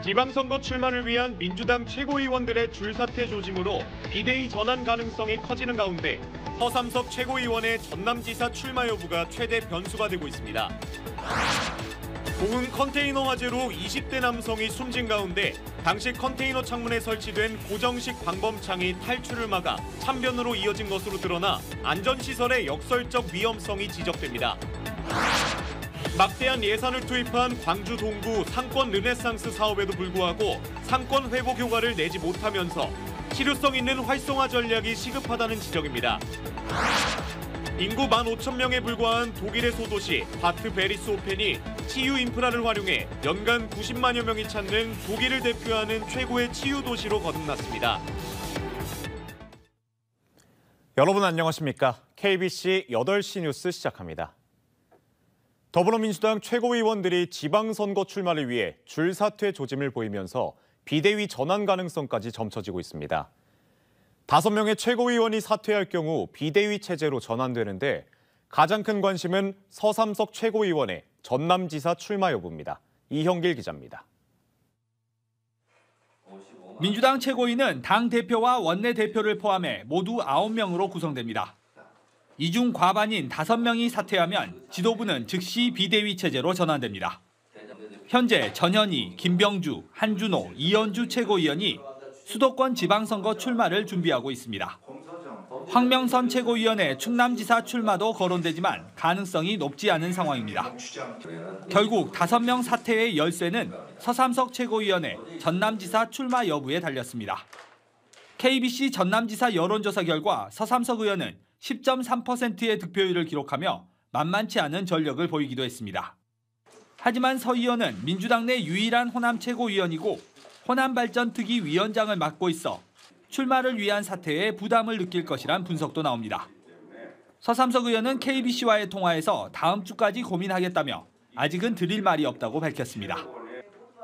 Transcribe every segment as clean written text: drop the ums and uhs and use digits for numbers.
지방선거 출마를 위한 민주당 최고위원들의 줄사퇴 조짐으로 비대위 전환 가능성이 커지는 가운데 서삼석 최고위원의 전남지사 출마 여부가 최대 변수가 되고 있습니다. 고흥 컨테이너 화재로 20대 남성이 숨진 가운데 당시 컨테이너 창문에 설치된 고정식 방범창이 탈출을 막아 참변으로 이어진 것으로 드러나 안전시설의 역설적 위험성이 지적됩니다. 막대한 예산을 투입한 광주 동구 상권 르네상스 사업에도 불구하고 상권 회복 효과를 내지 못하면서 실효성 있는 활성화 전략이 시급하다는 지적입니다. 인구 15,000명에 불과한 독일의 소도시 바트 베리스호펜이 치유 인프라를 활용해 연간 90만여 명이 찾는 독일을 대표하는 최고의 치유 도시로 거듭났습니다. 여러분 안녕하십니까? KBC 8시 뉴스 시작합니다. 더불어민주당 최고위원들이 지방선거 출마를 위해 줄사퇴 조짐을 보이면서 비대위 전환 가능성까지 점쳐지고 있습니다. 5명의 최고위원이 사퇴할 경우 비대위 체제로 전환되는데 가장 큰 관심은 서삼석 최고위원의 전남지사 출마 여부입니다. 이형길 기자입니다. 민주당 최고위는 당 대표와 원내대표를 포함해 모두 9명으로 구성됩니다. 이 중 과반인 5명이 사퇴하면 지도부는 즉시 비대위 체제로 전환됩니다. 현재 전현희, 김병주, 한준호, 이현주 최고위원이 수도권 지방선거 출마를 준비하고 있습니다. 황명선 최고위원의 충남지사 출마도 거론되지만 가능성이 높지 않은 상황입니다. 결국 5명 사퇴의 열쇠는 서삼석 최고위원의 전남지사 출마 여부에 달렸습니다. KBC 전남지사 여론조사 결과 서삼석 의원은 10.3%의 득표율을 기록하며 만만치 않은 전력을 보이기도 했습니다. 하지만 서 의원은 민주당 내 유일한 호남 최고위원이고 호남발전특위 위원장을 맡고 있어 출마를 위한 사퇴에 부담을 느낄 것이란 분석도 나옵니다. 서삼석 의원은 KBC와의 통화에서 다음 주까지 고민하겠다며 아직은 드릴 말이 없다고 밝혔습니다.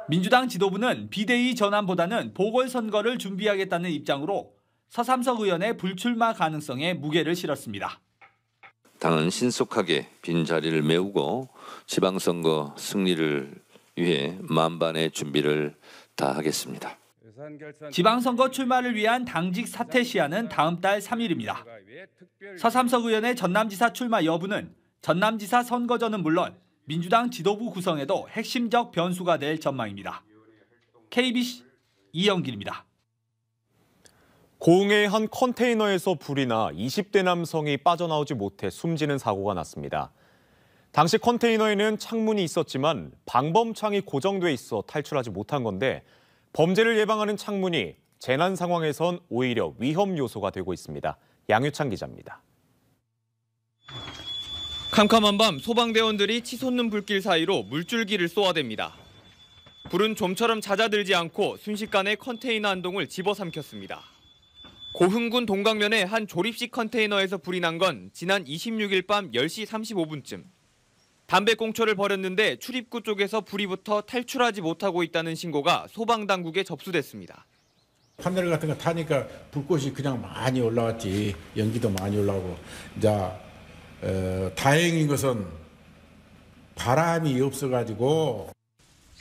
민주당 지도부는 비대위 전환보다는 보궐선거를 준비하겠다는 입장으로 서삼석 의원의 불출마 가능성에 무게를 실었습니다. 당은 신속하게 빈자리를 메우고 지방선거 승리를 위해 만반의 준비를 다하겠습니다. 지방선거 출마를 위한 당직 사퇴 시한은 다음 달 3일입니다. 서삼석 의원의 전남지사 출마 여부는 전남지사 선거전은 물론 민주당 지도부 구성에도 핵심적 변수가 될 전망입니다. KBC 이영길입니다. 고흥의 한 컨테이너에서 불이 나 20대 남성이 빠져나오지 못해 숨지는 사고가 났습니다. 당시 컨테이너에는 창문이 있었지만 방범창이 고정돼 있어 탈출하지 못한 건데 범죄를 예방하는 창문이 재난 상황에선 오히려 위험 요소가 되고 있습니다. 양유찬 기자입니다. 캄캄한 밤 소방대원들이 치솟는 불길 사이로 물줄기를 쏘아댑니다. 불은 좀처럼 잦아들지 않고 순식간에 컨테이너 한 동을 집어삼켰습니다. 고흥군 동강면의 한 조립식 컨테이너에서 불이 난 건 지난 26일 밤 10시 35분쯤. 담배꽁초를 버렸는데 출입구 쪽에서 불이 붙어 탈출하지 못하고 있다는 신고가 소방당국에 접수됐습니다. 판넬 같은 거 타니까 불꽃이 그냥 많이 올라왔지. 연기도 많이 올라오고. 이제 다행인 것은 바람이 없어가지고.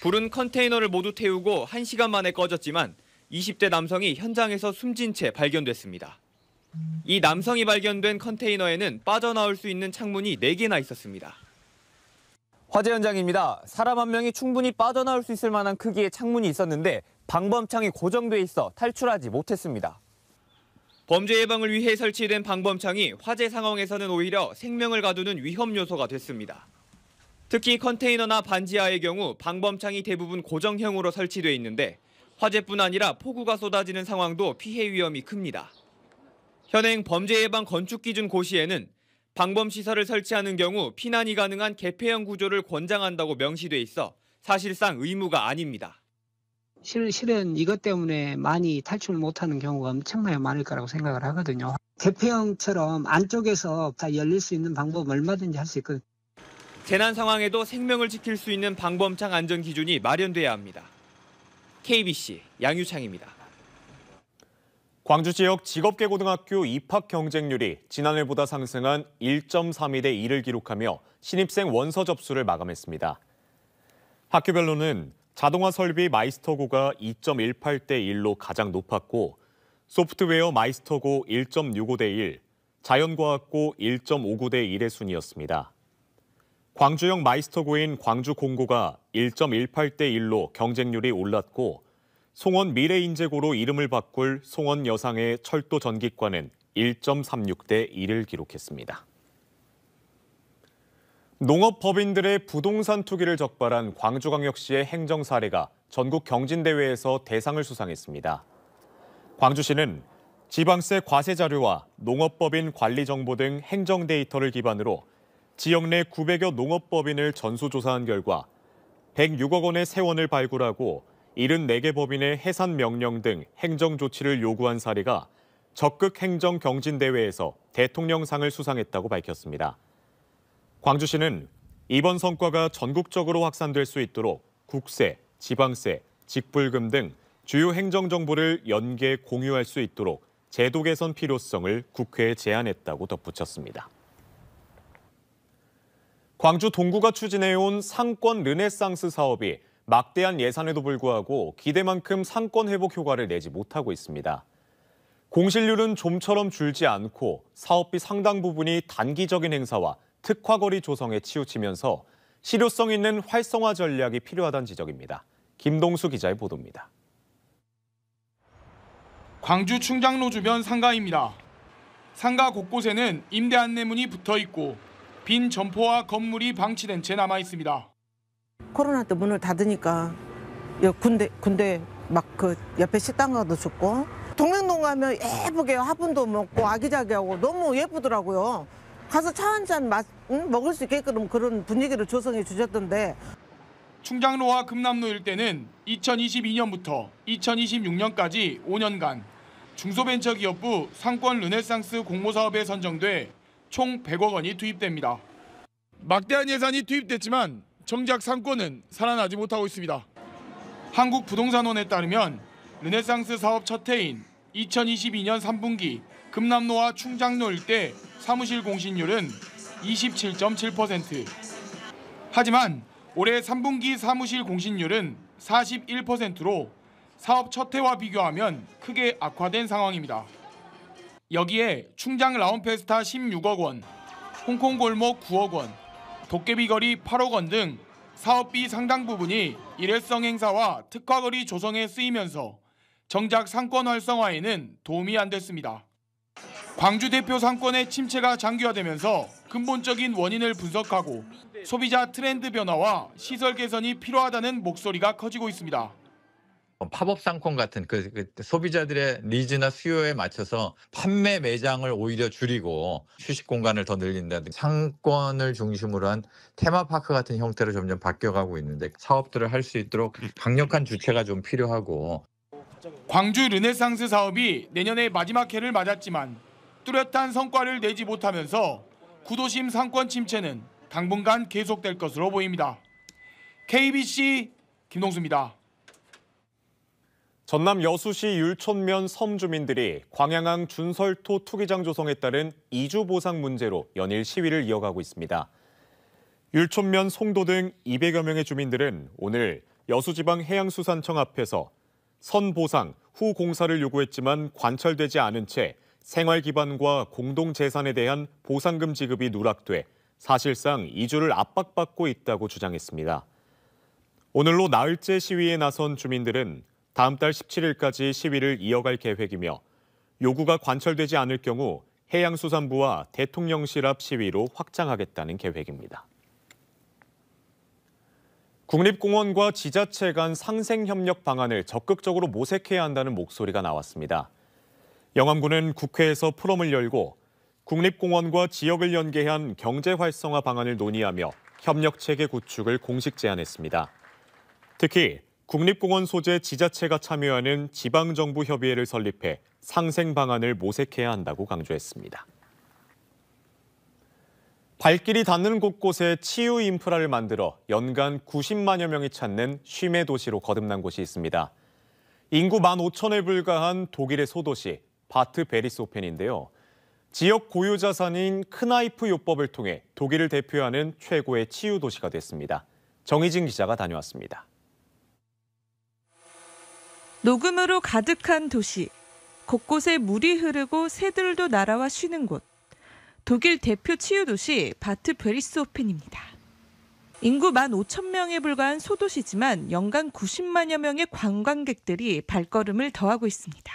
불은 컨테이너를 모두 태우고 1시간 만에 꺼졌지만 20대 남성이 현장에서 숨진 채 발견됐습니다. 이 남성이 발견된 컨테이너에는 빠져나올 수 있는 창문이 4개나 있었습니다. 화재 현장입니다. 사람 한 명이 충분히 빠져나올 수 있을 만한 크기의 창문이 있었는데 방범창이 고정돼 있어 탈출하지 못했습니다. 범죄 예방을 위해 설치된 방범창이 화재 상황에서는 오히려 생명을 가두는 위험 요소가 됐습니다. 특히 컨테이너나 반지하의 경우 방범창이 대부분 고정형으로 설치돼 있는데 화재뿐 아니라 폭우가 쏟아지는 상황도 피해 위험이 큽니다. 현행 범죄 예방 건축 기준 고시에는 방범시설을 설치하는 경우 피난이 가능한 개폐형 구조를 권장한다고 명시돼 있어 사실상 의무가 아닙니다. 실은 이것 때문에 많이 탈출 못하는 경우가 엄청나게 많을 거라고 생각을 하거든요. 개폐형처럼 안쪽에서 다 열릴 수 있는 방법 얼마든지 할 수 있거든요. 재난 상황에도 생명을 지킬 수 있는 방범창 안전 기준이 마련돼야 합니다. KBC 양유창입니다. 광주 지역 직업계고등학교 입학 경쟁률이 지난해보다 상승한 1.32대 1을 기록하며 신입생 원서 접수를 마감했습니다. 학교별로는 자동화 설비 마이스터고가 2.18대 1로 가장 높았고 소프트웨어 마이스터고 1.65대 1, 자연과학고 1.59대 1의 순이었습니다. 광주형 마이스터고인 광주공고가 1.18대 1로 경쟁률이 올랐고 송원 미래인재고로 이름을 바꿀 송원 여상의 철도 전기과는 1.36대 1을 기록했습니다. 농업법인들의 부동산 투기를 적발한 광주광역시의 행정 사례가 전국 경진대회에서 대상을 수상했습니다. 광주시는 지방세 과세 자료와 농업법인 관리 정보 등 행정 데이터를 기반으로 지역 내 900여 농업법인을 전수조사한 결과 106억 원의 세원을 발굴하고 74개 법인의 해산 명령 등 행정 조치를 요구한 사례가 적극 행정 경진대회에서 대통령상을 수상했다고 밝혔습니다. 광주시는 이번 성과가 전국적으로 확산될 수 있도록 국세, 지방세, 직불금 등 주요 행정 정보를 연계 공유할 수 있도록 제도 개선 필요성을 국회에 제안했다고 덧붙였습니다. 광주 동구가 추진해온 상권 르네상스 사업이 막대한 예산에도 불구하고 기대만큼 상권 회복 효과를 내지 못하고 있습니다. 공실률은 좀처럼 줄지 않고 사업비 상당 부분이 단기적인 행사와 특화거리 조성에 치우치면서 실효성 있는 활성화 전략이 필요하다는 지적입니다. 김동수 기자의 보도입니다. 광주 충장로 주변 상가입니다. 상가 곳곳에는 임대 안내문이 붙어 있고 빈 점포와 건물이 방치된 채 남아 있습니다. 코로나 때 문을 닫으니까 군데 막 그 옆에 식당 가도 좋고 동행동 가면 예쁘게 화분도 먹고 아기자기하고 너무 예쁘더라고요. 가서 차 한 잔 먹을 수 있게끔 그런 분위기를 조성해 주셨던데. 충장로와 금남로 일대는 2022년부터 2026년까지 5년간 중소벤처기업부 상권 르네상스 공모사업에 선정돼 총 100억 원이 투입됩니다. 막대한 예산이 투입됐지만 정작 상권은 살아나지 못하고 있습니다. 한국부동산원에 따르면 르네상스 사업 첫 해인 2022년 3분기 금남로와 충장로 일대 사무실 공실률은 27.7%. 하지만 올해 3분기 사무실 공실률은 41%로 사업 첫 해와 비교하면 크게 악화된 상황입니다. 여기에 충장 라운페스타 16억 원, 홍콩 골목 9억 원, 도깨비 거리 8억 원 등 사업비 상당 부분이 일회성 행사와 특화거리 조성에 쓰이면서 정작 상권 활성화에는 도움이 안 됐습니다. 광주 대표 상권의 침체가 장기화되면서 근본적인 원인을 분석하고 소비자 트렌드 변화와 시설 개선이 필요하다는 목소리가 커지고 있습니다. 팝업 상권 같은 그 소비자들의 니즈나 수요에 맞춰서 판매 매장을 오히려 줄이고 휴식 공간을 더 늘린다든지 상권을 중심으로 한 테마파크 같은 형태로 점점 바뀌어가고 있는데 사업들을 할 수 있도록 강력한 주체가 좀 필요하고. 광주 르네상스 사업이 내년에 마지막 해를 맞았지만 뚜렷한 성과를 내지 못하면서 구도심 상권 침체는 당분간 계속될 것으로 보입니다. KBC 김동수입니다. 전남 여수시 율촌면 섬 주민들이 광양항 준설토 투기장 조성에 따른 이주 보상 문제로 연일 시위를 이어가고 있습니다. 율촌면 송도 등 200여 명의 주민들은 오늘 여수지방해양수산청 앞에서 선 보상 후 공사를 요구했지만 관철되지 않은 채 생활기반과 공동재산에 대한 보상금 지급이 누락돼 사실상 이주를 압박받고 있다고 주장했습니다. 오늘로 나흘째 시위에 나선 주민들은 다음 달 17일까지 시위를 이어갈 계획이며 요구가 관철되지 않을 경우 해양수산부와 대통령실 앞 시위로 확장하겠다는 계획입니다. 국립공원과 지자체 간 상생협력 방안을 적극적으로 모색해야 한다는 목소리가 나왔습니다. 영암군은 국회에서 포럼을 열고 국립공원과 지역을 연계한 경제활성화 방안을 논의하며 협력체계 구축을 공식 제안했습니다. 특히 국립공원 소재 지자체가 참여하는 지방정부협의회를 설립해 상생 방안을 모색해야 한다고 강조했습니다. 발길이 닿는 곳곳에 치유 인프라를 만들어 연간 90만여 명이 찾는 쉼의 도시로 거듭난 곳이 있습니다. 인구 15,000에 불과한 독일의 소도시 바트 베리소펜인데요. 지역 고유 자산인 크나이프 요법을 통해 독일을 대표하는 최고의 치유 도시가 됐습니다. 정희진 기자가 다녀왔습니다. 녹음으로 가득한 도시. 곳곳에 물이 흐르고 새들도 날아와 쉬는 곳. 독일 대표 치유도시 바트 베리스호펜입니다. 인구 15,000명에 불과한 소도시지만 연간 90만여 명의 관광객들이 발걸음을 더하고 있습니다.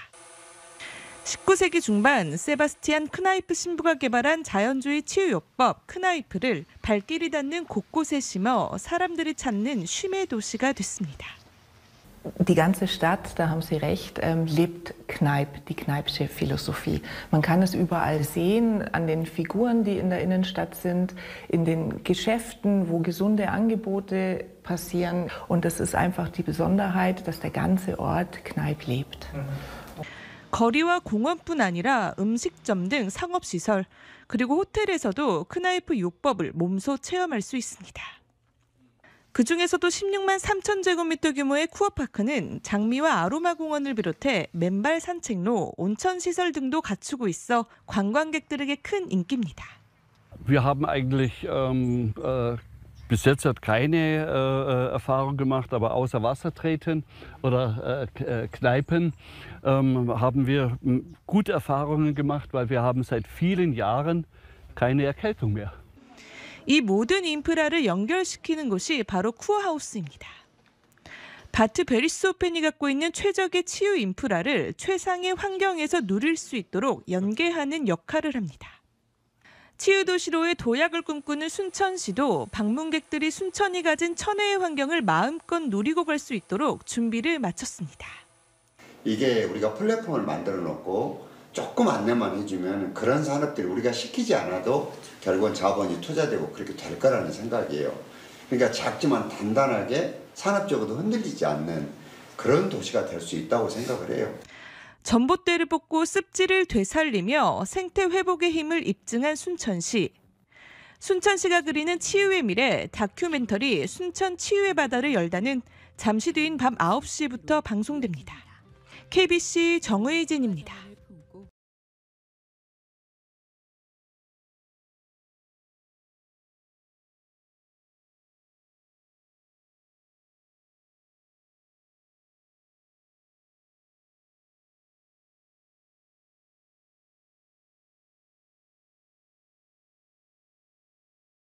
19세기 중반 세바스티안 크나이프 신부가 개발한 자연주의 치유요법 크나이프를 발길이 닿는 곳곳에 심어 사람들이 찾는 쉼의 도시가 됐습니다. Die ganze Stadt, da haben Sie recht, lebt Kneipp, die Kneippsche Philosophie. Man kann es überall sehen, an den Figuren, die in der Innenstadt sind, in den Geschäften, wo gesunde Angebote passieren. Und das ist einfach die Besonderheit, dass der ganze Ort Kneipp lebt. 거리와 공원뿐 아니라 음식점 등 상업시설, 그리고 호텔에서도 크나이프 요법을 몸소 체험할 수 있습니다. 그중에서도 16만 3천 제곱미터 규모의 쿠어파크는 장미와 아로마 공원을 비롯해 맨발 산책로, 온천시설 등도 갖추고 있어 관광객들에게 큰 인기입니다. Wir haben eigentlich bis jetzt keine Erfahrung gemacht, aber außer Wassertreten oder Kneipen haben wir gute Erfahrungen gemacht, weil wir haben seit vielen Jahren keine Erkältung mehr. 이 모든 인프라를 연결시키는 곳이 바로 쿠어하우스입니다. 바트 베리스호펜이 갖고 있는 최적의 치유 인프라를 최상의 환경에서 누릴 수 있도록 연계하는 역할을 합니다. 치유도시로의 도약을 꿈꾸는 순천시도 방문객들이 순천이 가진 천혜의 환경을 마음껏 누리고 갈 수 있도록 준비를 마쳤습니다. 이게 우리가 플랫폼을 만들어 놓고 조금 안내만 해주면 그런 산업들이 우리가 시키지 않아도 결국은 자본이 투자되고 그렇게 될 거라는 생각이에요. 그러니까 작지만 단단하게 산업적으로도 흔들리지 않는 그런 도시가 될 수 있다고 생각을 해요. 전봇대를 뽑고 습지를 되살리며 생태 회복의 힘을 입증한 순천시. 순천시가 그리는 치유의 미래 다큐멘터리 순천 치유의 바다를 열다는 잠시 뒤인 밤 9시부터 방송됩니다. KBC 정의진입니다.